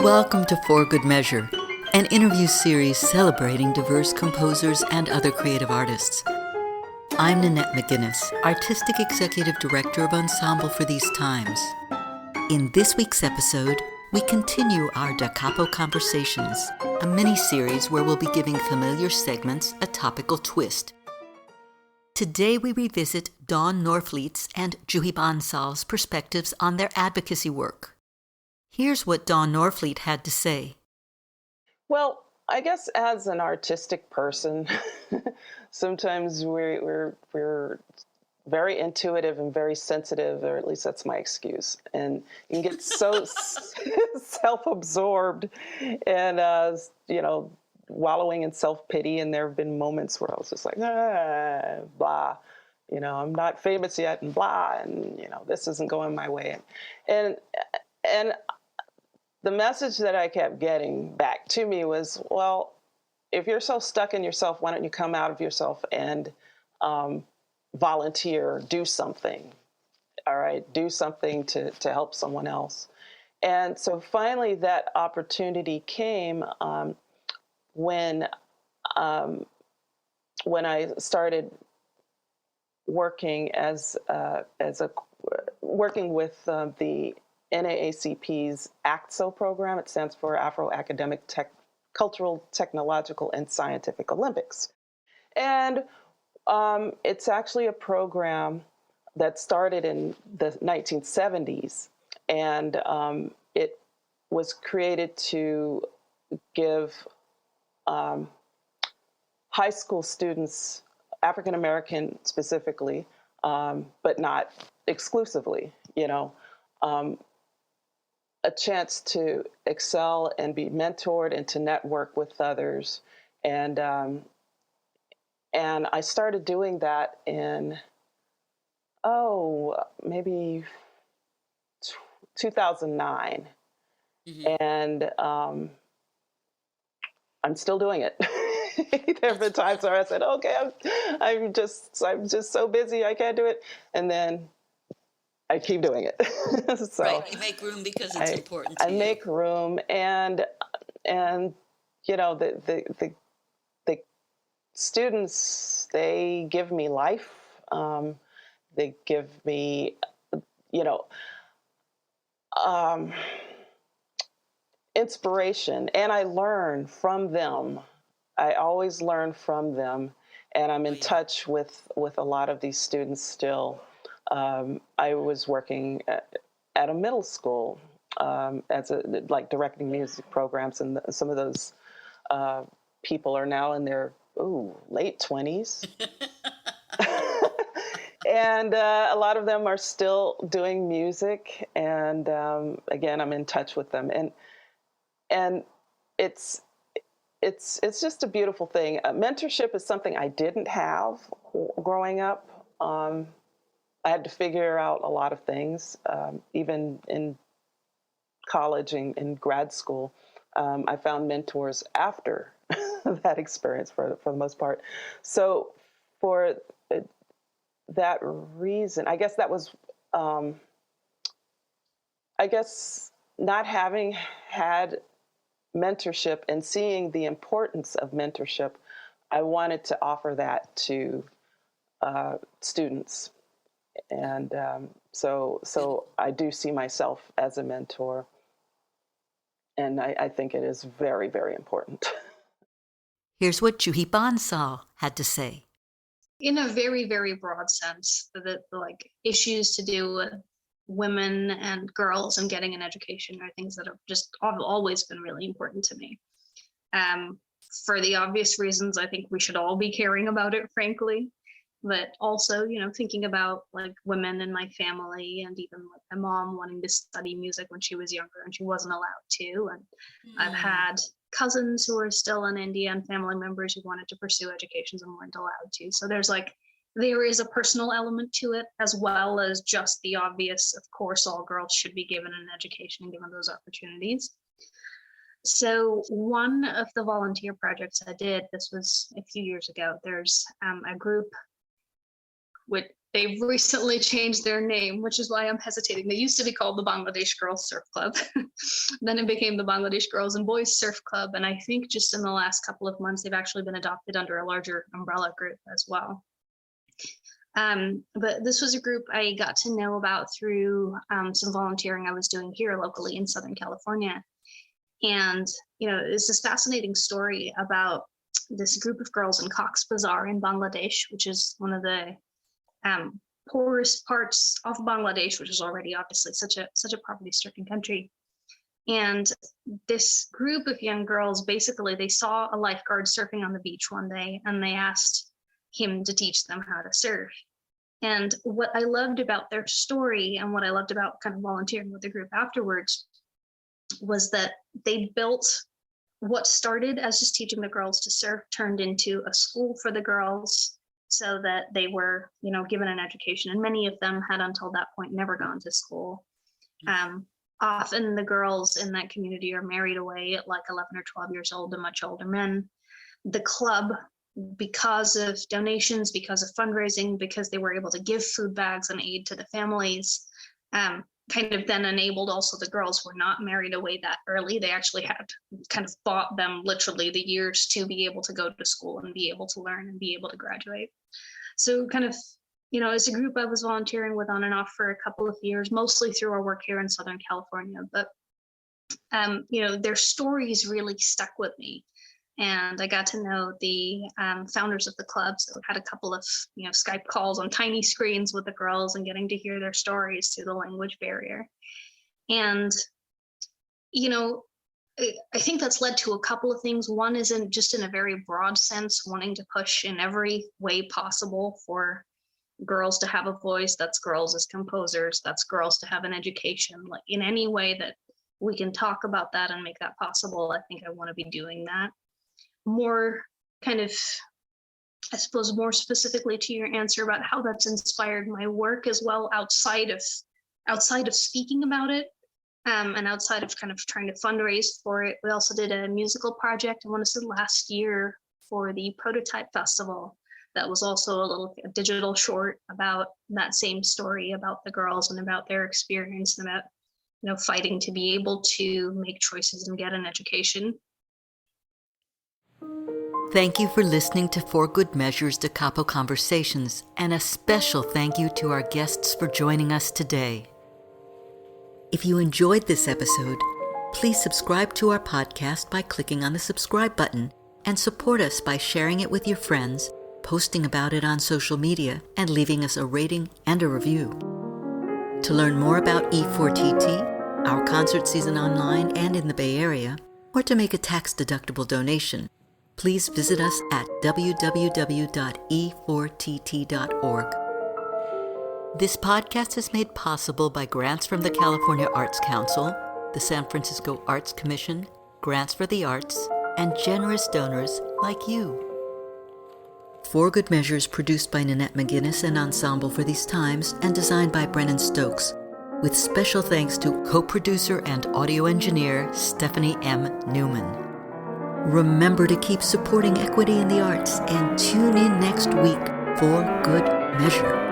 Welcome to For Good Measure, an interview series celebrating diverse composers and other creative artists. I'm Nanette McGuinness, Artistic Executive Director of Ensemble for these times. In this week's episode, we continue our Da Capo Conversations, a mini-series where we'll be giving familiar segments a topical twist. Today we revisit Dawn Norfleet's and Juhi Bansal's perspectives on their advocacy work. Here's what Dawn Norfleet had to say. Well, I guess as an artistic person, sometimes we're very intuitive and very sensitive, or at least that's my excuse. And you can get so self-absorbed and, wallowing in self-pity. And there have been moments where I was just like, blah, I'm not famous yet and blah, and, this isn't going my way. And the message that I kept getting back to me was, well, if you're so stuck in yourself, why don't you come out of yourself and volunteer, do something, all right? Do something to help someone else. And so finally that opportunity came when I started working working with the NAACP's ACTSO program. It stands for Afro-Academic Cultural, Technological, and Scientific Olympics. And it's actually a program that started in the 1970s. And it was created to give high school students, African American specifically, but not exclusively, a chance to excel and be mentored and to network with others. And I started doing that in, maybe 2009. Mm-hmm. And I'm still doing it. There have been times where I said, okay, I'm just so busy, I can't do it. And then I keep doing it. So right, you make room because it's important to you. I make room, and the students, they give me life. They give me, inspiration, and I learn from them. I always learn from them, and I'm in touch with a lot of these students still. I was working at a middle school directing music programs, and some of those people are now in their late 20s. And a lot of them are still doing music, and again, I'm in touch with them, and it's just a beautiful thing. Mentorship is something I didn't have growing up. I had to figure out a lot of things, even in college and in grad school. I found mentors after that experience for the most part. So for that reason, I guess that was, not having had mentorship and seeing the importance of mentorship, I wanted to offer that to students. And so I do see myself as a mentor, and I think it is very, very important. Here's what Juhi Bansal had to say. In a very, very broad sense, the issues to do with women and girls and getting an education are things that have always been really important to me. For the obvious reasons, I think we should all be caring about it, frankly. But also, thinking about women in my family, and even my mom wanting to study music when she was younger and she wasn't allowed to. And I've had cousins who are still in India and family members who wanted to pursue educations and weren't allowed to. So there is a personal element to it, as well as just the obvious, of course, all girls should be given an education and given those opportunities. So one of the volunteer projects I did, this was a few years ago, there's a group They've recently changed their name, which is why I'm hesitating. They used to be called the Bangladesh Girls Surf Club. Then it became the Bangladesh Girls and Boys Surf Club. And I think just in the last couple of months, they've actually been adopted under a larger umbrella group as well. But this was a group I got to know about through some volunteering I was doing here locally in Southern California. And, it's this fascinating story about this group of girls in Cox's Bazar in Bangladesh, which is one of the poorest parts of Bangladesh, which is already obviously such a poverty-stricken country. And this group of young girls, basically, they saw a lifeguard surfing on the beach one day, and they asked him to teach them how to surf. And what I loved about their story, and what I loved about kind of volunteering with the group afterwards, was that they built what started as just teaching the girls to surf, turned into a school for the girls, so that they were, given an education. And many of them had until that point never gone to school. Often the girls in that community are married away at like 11 or 12 years old to much older men. The club, because of donations, because of fundraising, because they were able to give food bags and aid to the families, kind of then enabled also the girls who were not married away that early. They actually had kind of bought them literally the years to be able to go to school and be able to learn and be able to graduate. So kind of, as a group I was volunteering with on and off for a couple of years, mostly through our work here in Southern California. But, their stories really stuck with me. And I got to know the founders of the club. So I had a couple of, Skype calls on tiny screens with the girls and getting to hear their stories through the language barrier. And, I think that's led to a couple of things. One is just in a very broad sense, wanting to push in every way possible for girls to have a voice. That's girls as composers. That's girls to have an education. Like in any way that we can talk about that and make that possible, I think I want to be doing that. More kind of, I suppose, more specifically to your answer about how that's inspired my work as well, outside of speaking about it, and outside of kind of trying to fundraise for it. We also did a musical project, I want to say last year, for the Prototype Festival. That was also a digital short about that same story, about the girls and about their experience and about, fighting to be able to make choices and get an education. Thank you for listening to For Good Measures to Capo Conversations, and a special thank you to our guests for joining us today. If you enjoyed this episode, please subscribe to our podcast by clicking on the subscribe button, and support us by sharing it with your friends, posting about it on social media, and leaving us a rating and a review. To learn more about E4TT, our concert season online and in the Bay Area, or to make a tax-deductible donation, please visit us at www.e4tt.org. This podcast is made possible by grants from the California Arts Council, the San Francisco Arts Commission, Grants for the Arts, and generous donors like you. For Good Measures produced by Nanette McGuinness and Ensemble for These Times and designed by Brennan Stokes, with special thanks to co-producer and audio engineer Stephanie M. Neumann. Remember to keep supporting equity in the arts and tune in next week for Good Measure.